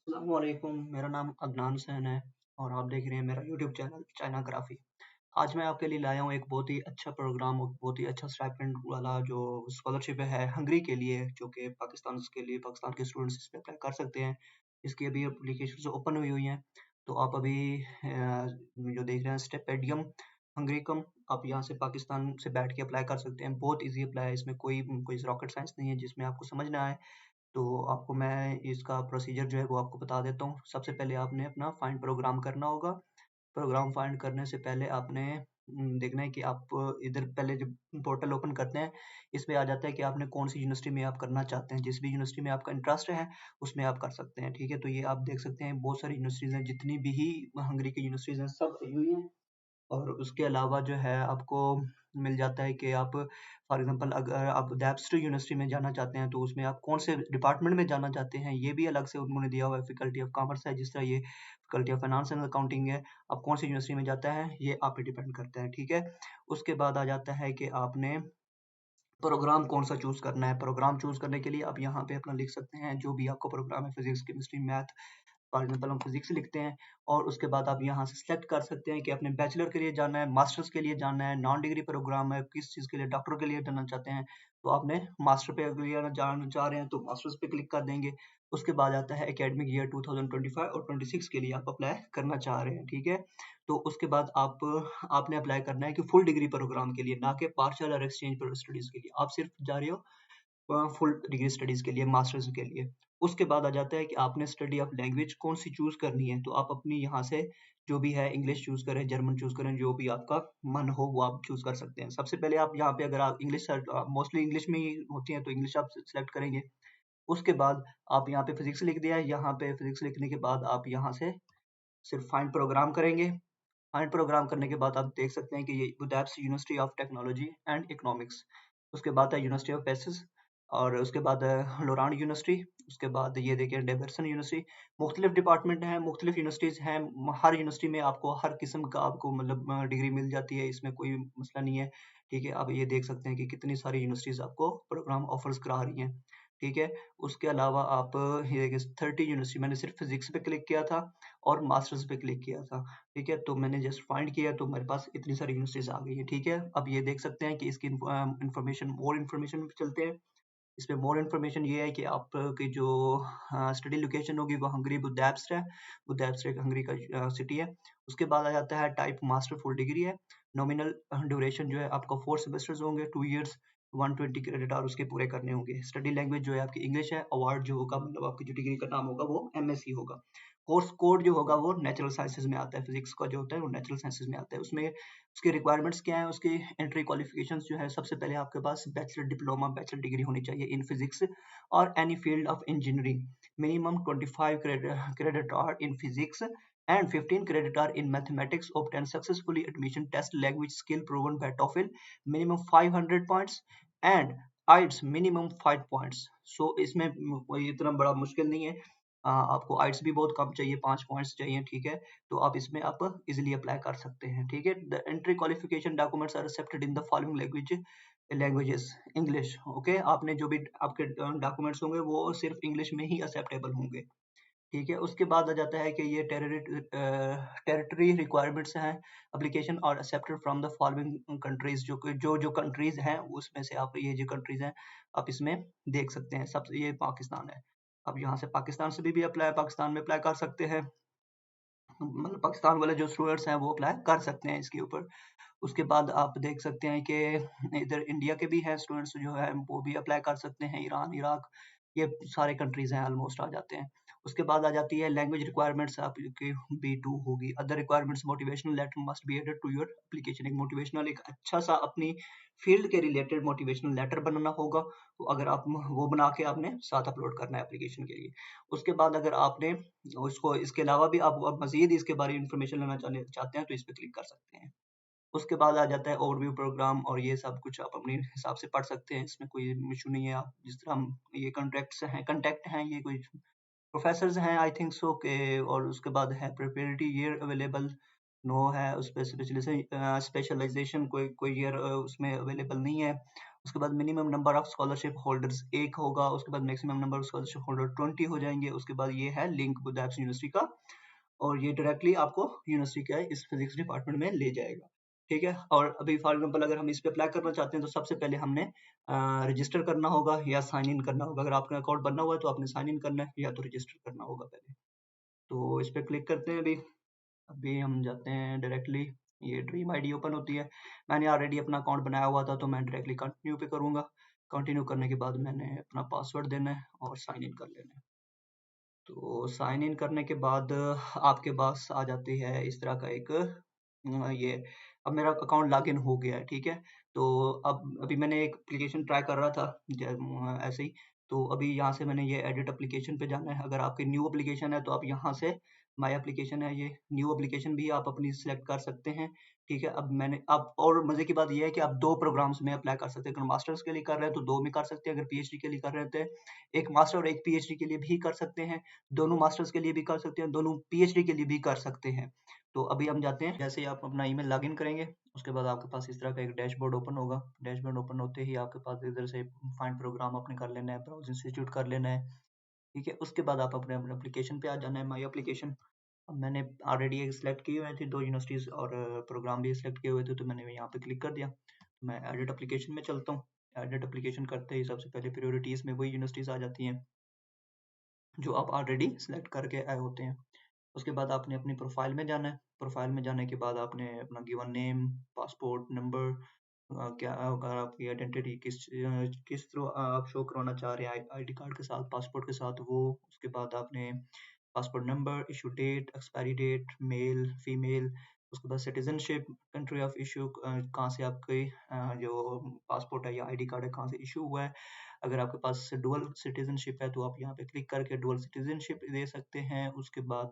अस्सलामुअलैकुम, मेरा नाम अदनान सैन है और आप देख रहे हैं मेरा यूट्यूब चैनल चाइनाग्राफी। आज मैं आपके लिए लाया हूँ एक बहुत ही अच्छा प्रोग्राम और बहुत ही अच्छा स्टाइपेंड वाला जो स्कॉलरशिप है हंगरी के लिए, जो कि पाकिस्तान के स्टूडेंट्स इस पे अप्लाई कर सकते हैं। इसकी अभी एप्लीकेशन ओपन हुई हुई हैं, तो आप अभी जो देख रहे हैं स्टेपेडियम हंगरीकम, आप यहाँ से पाकिस्तान से बैठ के अप्लाई कर सकते हैं। बहुत ईज़ी अप्लाई है, इसमें कोई रॉकेट साइंस नहीं है जिसमें आपको समझ ना आए। तो आपको मैं इसका प्रोसीजर जो है वो आपको बता देता हूँ। सबसे पहले आपने अपना फाइंड प्रोग्राम करना होगा। प्रोग्राम फाइंड करने से पहले आपने देखना है कि आप इधर पहले जब पोर्टल ओपन करते हैं, इसमें आ जाता है कि आपने कौन सी यूनिवर्सिटी में आप करना चाहते हैं। जिस भी यूनिवर्सिटी में आपका इंटरेस्ट है, उसमें आप कर सकते हैं, ठीक है? तो ये आप देख सकते हैं बहुत सारी यूनिवर्सिटीज़ हैं, जितनी भी हंगरी की यूनिवर्सिटीज़ हैं, सब आई हुई हैं। और उसके अलावा जो है आपको मिल जाता है कि आप फॉर एग्जांपल अगर आप दैप्स्टर यूनिवर्सिटी में जाना चाहते हैं, तो उसमें आप कौन से डिपार्टमेंट में जाना चाहते हैं, ये भी अलग से उन्होंने दिया हुआ है। फैकल्टी ऑफ कॉमर्स है, जिस तरह ये faculty of finance and accounting है। आप कौन सी यूनिवर्सिटी में जाता है, ये आप पे डिपेंड करता है, ठीक है? उसके बाद आ जाता है कि आपने प्रोग्राम कौन सा चूज करना है। प्रोग्राम चूज करने के लिए आप यहाँ पे अपना लिख सकते हैं जो भी आपको प्रोग्राम है, physics, chemistry, math. For example हम फिजिक्स लिखते हैं और उसके बाद आप यहाँ से सिलेक्ट कर सकते हैं कि अपने बैचलर के लिए जाना है, मास्टर्स के लिए जाना है, नॉन डिग्री प्रोग्राम है, किस चीज़ के लिए, डॉक्टर के लिए जाना चाहते हैं, तो आपने मास्टर पे अगर जाना चाह रहे हैं तो मास्टर्स पे क्लिक कर देंगे। उसके बाद आता है एकेडमिक ईयर 2025 और 26 के लिए आप अप्लाई करना चाह रहे हैं, ठीक है? तो उसके बाद आपने अप्लाई करना है कि फुल डिग्री प्रोग्राम के लिए, ना कि पार्शियल और एक्सचेंज स्टडीज के लिए। आप सिर्फ जा रहे हो फुल डिग्री स्टडीज के लिए, मास्टर्स के लिए। उसके बाद आ जाता है कि आपने स्टडी ऑफ लैंग्वेज कौन सी चूज करनी है, तो आप अपनी यहाँ से जो भी है इंग्लिश चूज करें, जर्मन चूज करें, जो भी आपका मन हो वो आप चूज कर सकते हैं। सबसे पहले आप यहाँ पे अगर आप इंग्लिश मोस्टली इंग्लिश में ही होती है तो इंग्लिश आप सेलेक्ट करेंगे। उसके बाद आप यहाँ पे फिजिक्स लिख दिया है, यहाँ पे फिजिक्स लिखने के बाद आप यहाँ से सिर्फ फाइंड प्रोग्राम करेंगे। फाइंड प्रोग्राम करने के बाद आप देख सकते हैं कि ये Budapest university of technology and economics. उसके बाद है यूनिवर्सिटी ऑफ पेसिस और उसके बाद है लोरांड यूनिवर्सिटी। उसके बाद ये देखिए डेबरसन यूनिवर्सिटी। मुख्तलिफ डिपार्टमेंट हैं, मुख्तलिफ यूनिवर्सिटीज़ हैं। हर यूनिवर्सिटी में आपको हर किस्म का आपको मतलब डिग्री मिल जाती है, इसमें कोई मसला नहीं है, ठीक है? आप ये देख सकते हैं कि कितनी सारी यूनिवर्सिटीज़ आपको प्रोग्राम ऑफर्स करा रही हैं, ठीक है? उसके अलावा आप ये देखिए 30 यूनिवर्सिटी, मैंने सिर्फ फिजिक्स पे क्लिक किया था और मास्टर्स पे क्लिक किया था, ठीक है? तो मैंने जस्ट फाइंड किया तो मेरे पास इतनी सारी यूनिवर्सिटीज़ आ गई है, ठीक है? अब ये देख सकते हैं कि इसकी मोर इन्फॉर्मेशन पे चलते हैं। इसमें मोर इन्फॉर्मेशन ये है कि आपकी जो स्टडी लोकेशन होगी वो हंगरी बुदापेस्ट है। बुदापेस्ट एक हंगरी का सिटी है। उसके बाद आ जाता है टाइप मास्टर फुल डिग्री है। नॉमिनल ड्यूरेशन जो है आपका 4 सेमेस्टर्स होंगे, 2 इयर्स, 120 क्रेडिट आवर उसके पूरे करने होंगे। स्टडी लैंग्वेज जो है आपकी इंग्लिश है। अवार्ड जो होगा मतलब आपकी जो डिग्री का नाम होगा वो एमएससी होगा। कोर्स कोड जो होगा वो नेचुरल साइंसेज में आता है। फिजिक्स का जो होता है वो नेचुरल साइंसेज में आता है। उसमें उसकी रिक्वायरमेंट्स क्या है, उसकी एंट्री क्वालिफिकेशंस जो है, सबसे पहले आपके पास बैचलर डिप्लोमा, बैचलर डिग्री होनी चाहिए इन फिजिक्स और any field of engineering. Minimum 25 credit hour in physics and 15 credit are in mathematics. Obtain successfully admission test language skill proven by TOEFL minimum 500 points and IELTS minimum 5 points. So इसमें कोई इतना बड़ा मुश्किल नहीं है। आपको आइट्स भी बहुत कम चाहिए, 5 पॉइंट्स चाहिए, ठीक है? तो आप इसमें आप इजीली अप्लाई कर सकते हैं, ठीक है? The entry qualification documents are accepted in the following languages. English, okay? आपने जो भी आपके डॉक्यूमेंट्स होंगे वो सिर्फ इंग्लिश में ही एक्सेप्टेबल होंगे, ठीक है? उसके बाद आ जाता है कि ये टेरिटरी रिक्वायरमेंट्स हैं। एप्लीकेशन और accepted from the following countries, जो कंट्रीज हैं उसमें से आप ये जो कंट्रीज हैं आप इसमें देख सकते हैं। सबसे ये पाकिस्तान है। अब यहाँ से पाकिस्तान से भी अप्लाई, पाकिस्तान में अप्लाई कर सकते हैं। मतलब पाकिस्तान वाले जो स्टूडेंट्स हैं वो अप्लाई कर सकते हैं इसके ऊपर। उसके बाद आप देख सकते हैं कि इधर इंडिया के भी हैं स्टूडेंट्स जो है वो भी अप्लाई कर सकते हैं। ईरान, इराक, ये सारे कंट्रीज हैं, ऑलमोस्ट आ जाते हैं। उसके बाद आ जाती है लैंग्वेज रिक्वायरमेंट्स आपकी B2 होगी। Other requirements motivational letter must be added to your application. एक मोटिवेशनल, एक अच्छा सा अपनी फील्ड के रिलेटेड मोटिवेशनल लेटर बनाना होगा, तो अगर आप वो बना के आपने साथ अपलोड करना है एप्लीकेशन के लिए। उसके बाद अगर आपने उसको इसके अलावा भी आप मजीद इसके बारे में इंफॉर्मेशन लेना चाहते हैं तो इस पर क्लिक कर सकते हैं। उसके बाद आ जाता है ओवरव्यू प्रोग्राम और ये सब कुछ आप अपने हिसाब से पढ़ सकते हैं, इसमें कोई इशू नहीं है। आप जिस तरह ये कंटेक्ट हैं, ये कोई प्रोफेसर्स हैं आई थिंक सो के। और उसके बाद है प्रिपेरिटी ईयर अवेलेबल नो है, उस पर स्पेशलाइजेशन कोई कोई ईयर उसमें अवेलेबल नहीं है। उसके बाद minimum number of scholarship holders 1 होगा, उसके बाद maximum number of scholarship holder 20 हो जाएंगे। उसके बाद ये है लिंक विद एप्स यूनिवर्सिटी का, और ये डायरेक्टली आपको यूनिवर्सिटी के इस फिजिक्स डिपार्टमेंट में ले जाएगा। ठीक है, और अभी फॉर एग्जांपल अगर हम इस पे अप्लाई करना चाहते हैं तो सबसे पहले हमने रजिस्टर करना होगा या साइन इन करना होगा। अगर आपका अकाउंट बनना हुआ है तो आपने साइन इन करना है या तो रजिस्टर करना होगा पहले। तो इस पे क्लिक करते हैं। अभी अभी हम जाते हैं डायरेक्टली, ये ड्रीम आईडी ओपन होती है। मैंने ऑलरेडी अपना अकाउंट बनाया हुआ था तो मैं डायरेक्टली कंटिन्यू पे करूंगा। कंटिन्यू करने के बाद मैंने अपना पासवर्ड देना है और साइन इन कर लेना है। तो साइन इन करने के बाद आपके पास आ जाती है इस तरह का एक ये, अब मेरा अकाउंट लॉगिन हो गया है। ठीक है, तो अब अभी मैंने एक एप्लीकेशन ट्राई कर रहा था ऐसे ही। तो अभी यहाँ से मैंने ये एडिट एप्लीकेशन पे जाना है। अगर आपकी न्यू एप्लीकेशन है तो आप यहाँ से माई एप्लीकेशन है, ये न्यू एप्लीकेशन भी आप अपनी सिलेक्ट कर सकते हैं। ठीक है, अब मैंने अब और मजे की बात ये है कि आप 2 प्रोग्राम्स में अप्लाई कर सकते हैं। अगर मास्टर्स के लिए कर रहे हैं तो 2 में कर सकते हैं, अगर पीएचडी के लिए कर रहे थे एक मास्टर और एक पीएचडी के लिए भी कर सकते हैं, दोनों मास्टर्स के लिए भी कर सकते हैं, दोनों पीएचडी के लिए भी कर सकते हैं। तो अभी हम जाते हैं, जैसे ही आप अपना ईमेल लॉगिन करेंगे उसके बाद आपके पास इस तरह का एक डैशबोर्ड ओपन होगा। डैशबोर्ड ओपन होते ही आपके पास इधर से फाइंड प्रोग्राम आपने कर लेना है, ब्राउज इंस्टीट्यूट कर लेना है। ठीक है, उसके बाद आप अपने अपने एप्लीकेशन पे आ जाना है, माई एप्लीकेशन। अब मैंने ऑलरेडी एक सिलेक्ट किए हुए थे, 2 यूनिवर्सिटीज़ और प्रोग्राम भी सिलेक्ट किए हुए थे, तो मैंने यहाँ पे क्लिक कर दिया। मैं एडिट एप्लीकेशन में चलता हूँ। एडिट एप्लीकेशन करते ही सबसे पहले प्रायोरिटीज़ में वही यूनिवर्सिटीज़ आ जाती हैं जो आप ऑलरेडी सेलेक्ट करके आए होते हैं। उसके बाद आपने अपनी प्रोफाइल में जाना है। प्रोफाइल में जाने के बाद आपने अपना गिवन नेम, पासपोर्ट नंबर, क्या अगर आपकी आइडेंटिटी किस थ्रू आप शो करवाना चाह रहे हैं आईडी कार्ड के साथ, पासपोर्ट के साथ वो। उसके बाद आपने passport number, issue date, expiry date, male female, उसके बाद सिटीजनशिप, कंट्री ऑफ इशू, कहाँ से आपके जो पासपोर्ट है या आईडी कार्ड है कहाँ से इशू हुआ है। अगर आपके पास डुअल सिटीजनशिप है तो आप यहाँ पे क्लिक करके डुअल सिटीजनशिप दे सकते हैं। उसके बाद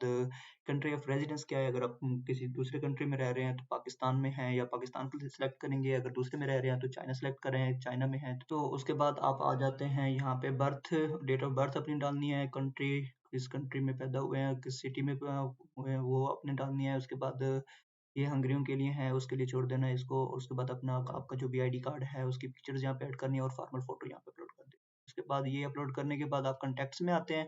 कंट्री ऑफ रेजिडेंस क्या है, अगर आप किसी दूसरे कंट्री में रह रहे हैं तो पाकिस्तान में हैं या पाकिस्तान के लिए सिलेक्ट करेंगे, अगर दूसरे में रह रहे हैं तो चाइना सेलेक्ट करें, चाइना में है तो। उसके बाद आप आ जाते हैं यहाँ पे बर्थ, डेट ऑफ बर्थ अपनी डालनी है, कंट्री किस कंट्री में पैदा हुए हैं, किस सिटी में हुए हैं वो अपने डालनी है। उसके बाद ये हंगरियों के लिए है, उसके लिए छोड़ देना है इसको। उसके बाद अपना आपका जो भी आईडी कार्ड है उसकी पिक्चर्स यहाँ पे ऐड करनी है और फॉर्मल फोटो यहाँ पे अपलोड कर देनी है। उसके बाद ये अपलोड करने के बाद आप कॉन्टैक्ट्स में आते हैं।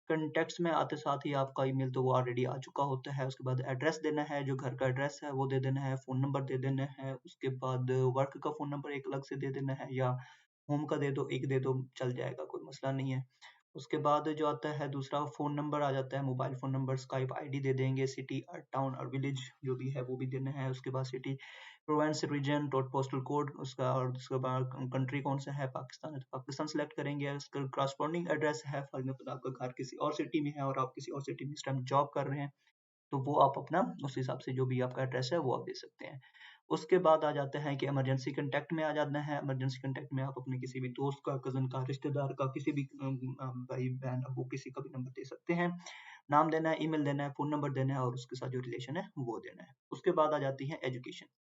कॉन्टैक्ट्स में आते साथ ही आपका ईमेल तो वो ऑलरेडी आ चुका होता है। उसके बाद एड्रेस देना है, जो घर का एड्रेस है वो दे देना है, फ़ोन नंबर दे देना है। उसके बाद वर्क का फ़ोन नंबर एक अलग से दे देना है या होम का दे दो, एक दे दो चल जाएगा, कोई मसला नहीं है। उसके बाद जो आता है दूसरा फ़ोन नंबर आ जाता है, mobile phone number, Skype ID दे देंगे, सिटी और टाउन और विलेज जो भी है वो भी देना है। उसके बाद city, province, region, dot postal code उसका, और उसके बाद कंट्री कौन सा है, पाकिस्तान है तो पाकिस्तान सेलेक्ट करेंगे। उसका करस्पॉन्डिंग एड्रेस है, फॉर एग्जाम्पल आपका घर किसी और सिटी में है और आप किसी और सिटी में इस टाइम जॉब कर रहे हैं तो वो आप अपना उस हिसाब से जो भी आपका एड्रेस है वो आप दे सकते हैं। उसके बाद आ जाता है कि इमरजेंसी कॉन्टैक्ट में आ जाना है। इमरजेंसी कॉन्टैक्ट में आप अपने किसी भी दोस्त का, कज़न का, रिश्तेदार का, किसी भी भाई बहन अबू किसी का भी नंबर दे सकते हैं। नाम देना है, ईमेल देना है, फ़ोन नंबर देना है और उसके साथ जो रिलेशन है वो देना है। उसके बाद आ जाती है एजुकेशन।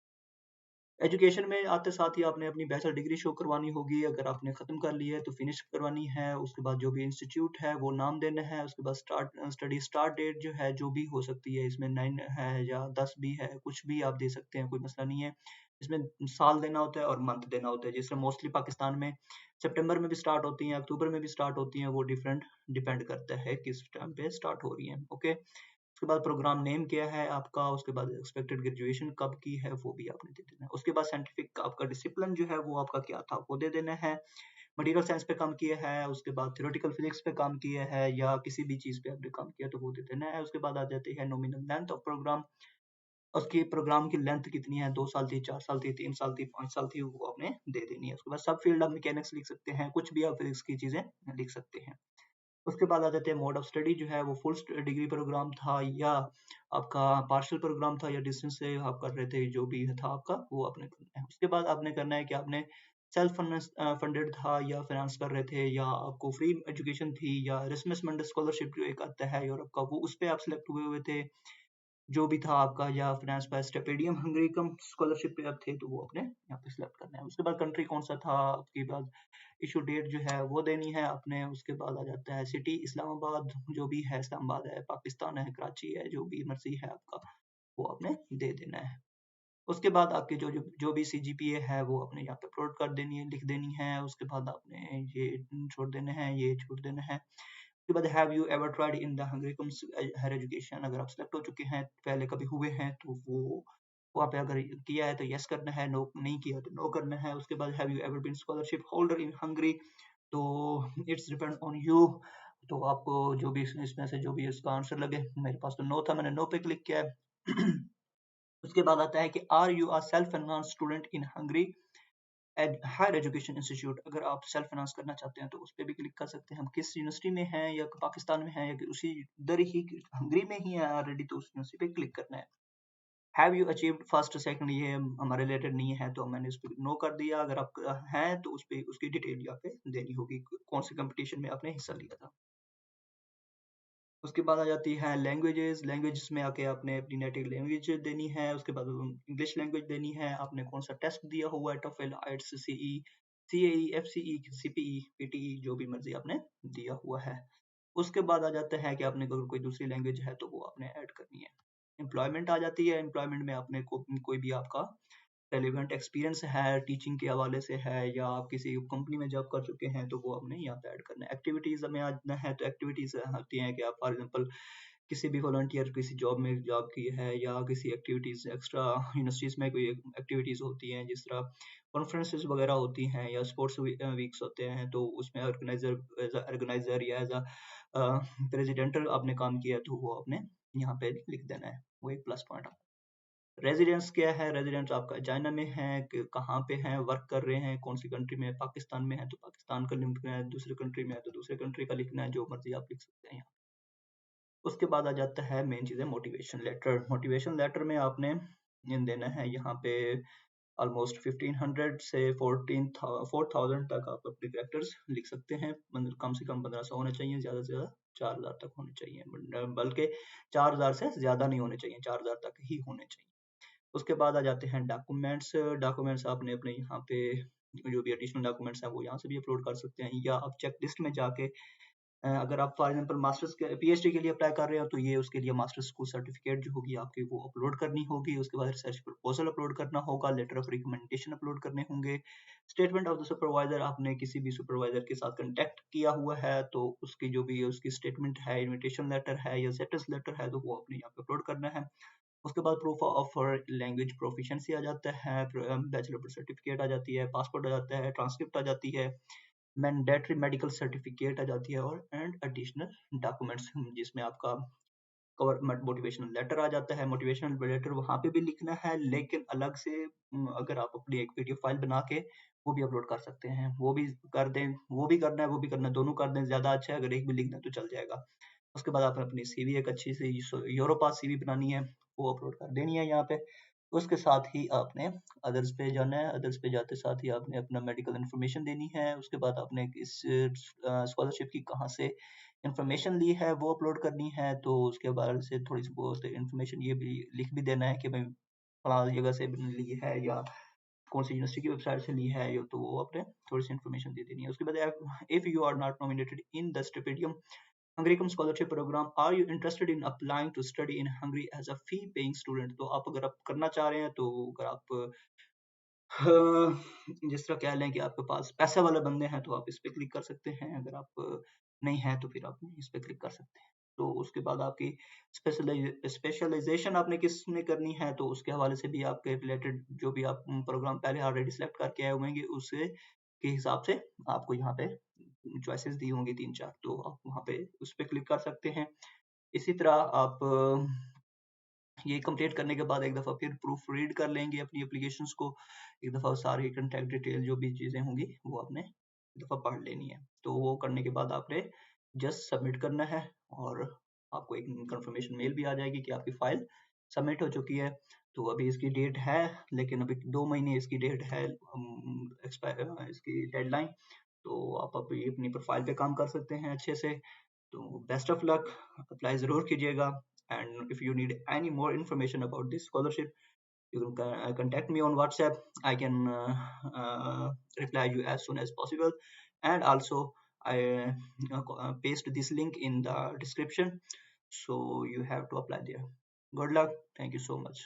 एजुकेशन में आते साथ ही आपने अपनी बैचलर डिग्री शो करवानी होगी। अगर आपने ख़त्म कर ली है तो फिनिश करवानी है। उसके बाद जो भी इंस्टीट्यूट है वो नाम देना है। उसके बाद स्टडी स्टार्ट डेट जो है जो भी हो सकती है, इसमें 9 है या 10 भी है, कुछ भी आप दे सकते हैं, कोई मसला नहीं है। इसमें साल देना होता है और मंथ देना होता है। जैसे मोस्टली पाकिस्तान में सितंबर में भी स्टार्ट होती हैं, अक्टूबर में भी स्टार्ट होती हैं, वो डिपेंड करता है किस टाइम पे स्टार्ट हो रही हैं। ओके, उसके बाद प्रोग्राम नेम क्या है आपका, उसके बाद एक्सपेक्टेड ग्रेजुएशन कब की है वो भी आपने दे देना है। उसके बाद साइंटिफिक आपका डिसिप्लिन जो है वो आपका क्या था वो दे देना है। मटेरियल साइंस पे काम किया है, उसके बाद थ्योरेटिकल फिजिक्स पे काम किया है या किसी भी चीज़ पे आपने काम किया तो वो दे देना है। उसके बाद आ जाती है नॉमिनल लेंथ ऑफ प्रोग्राम, उसकी प्रोग्राम की लेंथ कितनी है, 2 साल थी, 4 साल थी, 3 साल थी, 5 साल थी, वो आपने दे देनी है। उसके बाद सब फील्ड आप मैकेनिक्स लिख सकते हैं, कुछ भी आप फिजिक्स की चीज़ें लिख सकते हैं। उसके बाद आ जाते हैं मोड ऑफ स्टडी जो है वो फुल डिग्री प्रोग्राम था या आपका पार्शियल प्रोग्राम था या डिस्टेंस से आप कर रहे थे, जो भी था आपका वो आपने करना है। उसके बाद आपने करना है कि आपने सेल्फ फंडेड था या फाइनेंस कर रहे थे या आपको फ्री एजुकेशन थी या एरास्मस मंडे स्कॉलरशिप जो एक आता है यूरोप का, वो उस पे आप सिलेक्ट हुए हुए थे, जो भी था आपका, या finance by Stipendium Hungaricum scholarship पे आप थे तो वो आपने यहाँ पे सिलेक्ट करना है। उसके बाद कंट्री कौन सा था, उसके बाद इशू डेट जो है वो देनी है आपने। उसके बाद आ जाता है सिटी, इस्लामाबाद जो भी है, इस्लामाबाद है, पाकिस्तान है, कराची है, जो भी मर्जी है आपका वो आपने दे देना है। उसके बाद आपके जो भी CGPA है वो अपने यहाँ पे अपलोड कर देनी है, लिख देनी है। उसके बाद आपने ये छोड़ देने हैं, ये छोड़ देना है। उसके बाद have you ever tried in the Hungary comes higher education, अगर आप सेलेक्ट हो चुके हैं, पहले कभी हुए हैं तो वो वहाँ पे अगर किया है तो यस करना है, नो नहीं किया तो नो करना है। उसके बाद have you ever been scholarship holder in Hungary, तो इट्स डिपेंड ऑन यू। तो आपको जो भी इसमें से जो भी इसका आंसर लगे, मेरे पास तो नो था, मैंने नो पे क्लिक किया है। उसके बाद आता है कि are you are self finance student in Hungary higher education institute, अगर आप सेल्फ फाइनेंस करना चाहते हैं तो उस पर भी क्लिक कर सकते हैं। हम किस यूनिवर्सिटी में हैं, या पाकिस्तान में हैं, या कि उसी उधर ही हंगरी में ही है ऑलरेडी, तो उस यूनिवर्सिटी पे क्लिक करना है। Have you achieved first second, ये हमारे रिलेटेड नहीं है तो मैंने इस पर नो कर दिया। अगर आप हैं तो उस पर उसकी डिटेल यहाँ पे देनी होगी, कौन से कंपटीशन में आपने हिस्सा लिया था। उसके बाद आ जाती है लैंग्वेजेस। लैंग्वेजेस में आके आपने अपनी नेटिव लैंग्वेज देनी है। उसके बाद इंग्लिश लैंग्वेज देनी है। आपने कौन सा टेस्ट दिया हुआ है, TOEFL, आइट्स, CE, CAE, एफसीई, CPE, PTE, जो भी मर्जी आपने दिया हुआ है। उसके बाद आ जाता है कि आपने अगर कोई दूसरी लैंग्वेज है तो वो आपने ऐड करनी है। एम्प्लॉयमेंट आ जाती है। एम्प्लॉयमेंट में आपने कोई भी आपका रेलिवेंट एक्सपीरियंस है, टीचिंग के हवाले से है, या आप किसी कंपनी में जॉब कर चुके हैं तो वो आपने यहाँ पे ऐड करना है। एक्टिविटीज में आना है तो एक्टिविटीज होती हैं कि आप फॉर एग्जांपल किसी भी वॉलंटियर किसी जॉब में जॉब की है, या किसी एक्टिविटीज एक्स्ट्रा यूनिवर्सिटीज में कोई एक्टिविटीज होती हैं, जिस तरह कॉन्फ्रेंसेस वगैरह होती हैं या स्पोर्ट्स वीक्स होते हैं, तो उसमें ऑर्गेनाइजर या एज प्रेसिडेंट आपने काम किया तो वो आपने यहाँ पे लिख देना है। वो एक प्लस पॉइंट। रेजिडेंस क्या है, रेजिडेंस आपका चाइना में है कि कहाँ पे है, वर्क कर रहे हैं कौन सी कंट्री में, पाकिस्तान में है तो पाकिस्तान का लिखना है, दूसरी कंट्री में है तो दूसरे कंट्री का लिखना है, जो मर्जी आप लिख सकते हैं यहाँ। उसके बाद आ जाता है मेन चीज़ है मोटिवेशन लेटर। मोटिवेशन लेटर में आपने देना है यहाँ पे ऑलमोस्ट 1500 से 4000 तक आप अपने कैरेक्टर्स लिख सकते हैं। मतलब कम से कम 1500 होने चाहिए, ज़्यादा से ज़्यादा 4000 तक होने चाहिए, बल्कि 4000 से ज़्यादा नहीं होने चाहिए, 4000 तक ही होने चाहिए। उसके बाद आ जाते हैं डॉक्यूमेंट्स। डॉक्यूमेंट्स आपने अपने यहाँ पे जो भी एडिशनल डॉक्यूमेंट्स हैं वो यहाँ से भी अपलोड कर सकते हैं, या आप चेक लिस्ट में जाके अगर आप फॉर एग्जांपल मास्टर्स के पीएचडी के लिए अप्लाई कर रहे हो तो ये उसके लिए मास्टर्स स्कूल सर्टिफिकेट जो होगी आपकी वो अपलोड करनी होगी। उसके बाद रिसर्च प्रपोजल अपलोड करना होगा, लेटर ऑफ रिकमेंडेशन अपलोड करने होंगे, स्टेटमेंट ऑफ द सुपरवाइजर, आपने किसी भी सुपरवाइजर के साथ कंटेक्ट किया हुआ है तो उसकी जो भी उसकी स्टेटमेंट है, इन्विटेशन लेटर है या स्टेटस लेटर है, तो वो अपने यहाँ पे अपलोड करना है। उसके बाद प्रूफ ऑफ लैंग्वेज प्रोफिशिएंसी आ जाता है, बैचलर सर्टिफिकेट आ जाती है, पासपोर्ट आ जाता है, ट्रांसक्रिप्ट आ जाती है, मैंडेटरी मेडिकल सर्टिफिकेट आ जाती है, और एंड एडिशनल डॉक्यूमेंट्स जिसमें आपका कवर मोटिवेशनल लेटर आ जाता है। मोटिवेशनल लेटर वहाँ पे भी लिखना है, लेकिन अलग से अगर आप अपनी एक पीडीएफ फाइल बना के वो भी अपलोड कर सकते हैं, वो भी कर दें, वो भी करना है वो भी करना है, दोनों कर दें ज़्यादा अच्छा है, अगर एक भी लिख दें तो चल जाएगा। उसके बाद आपने अपनी सीवी एक अच्छी सी यूरोपास सीवी बनानी है, वो अपलोड कर देनी है यहाँ पे। उसके साथ ही आपने अदर्स पे जाना है, अदर्स पे जाते साथ ही आपने अपना मेडिकल इन्फॉर्मेशन देनी है। उसके बाद आपने इस स्कॉलरशिप की कहाँ से इन्फॉर्मेशन ली है वो अपलोड करनी है, तो उसके बारे से थोड़ी सी बहुत इन्फॉर्मेशन ये भी लिख भी देना है कि भाई फलाना जगह से ली है या कौन सी यूनिवर्सिटी की वेबसाइट से ली है, तो वो आपने थोड़ी सी इन्फॉर्मेशन दे देनी है। उसके बाद if you are not nominated in the Stipendium Hungary scholarship program, are you interested in applying to study in Hungary as a fee paying student? तो आप अगर आप करना चाह रहे हैं तो अगर आप जिस तरह कह लें कि आपके पास पैसे वाले बंदे हैं तो आप इस पे क्लिक कर सकते हैं, अगर आप नहीं है तो फिर आप इस पे क्लिक कर सकते हैं। तो उसके बाद आपकी स्पेशलाइजेशन आपने किस में करनी है तो उसके हवाले से भी आपके रिलेटेड जो भी आप प्रोग्राम पहले ऑलरेडी सेलेक्ट करके आए होंगे उससे के हिसाब से आपको यहाँ पे चॉइसेस दी होंगी 3-4, तो आप वहाँ पे उस पे क्लिक कर सकते हैं। इसी तरह आप ये कंप्लीट करने के बाद एक दफ़ा फिर प्रूफ रीड कर लेंगे अपनी एप्लीकेशंस को, एक दफ़ा सारी कॉन्टैक्ट डिटेल जो भी चीज़ें होंगी वो आपने एक दफ़ा पढ़ लेनी है। तो वो करने के बाद आपने जस्ट सबमिट करना है और आपको एक कंफर्मेशन मेल भी आ जाएगी कि आपकी फ़ाइल सबमिट हो चुकी है। तो अभी इसकी डेट है, लेकिन अभी 2 महीने इसकी डेट है इसकी डेडलाइन, तो आप अभी अपनी प्रोफाइल पे काम कर सकते हैं अच्छे से। तो बेस्ट ऑफ लक, अप्लाई ज़रूर कीजिएगा। And if you need any more information about this scholarship, you can contact me on WhatsApp. I can reply you as soon as possible, and also I paste this link in the description, so you have to apply there. Good luck. Thank you so much.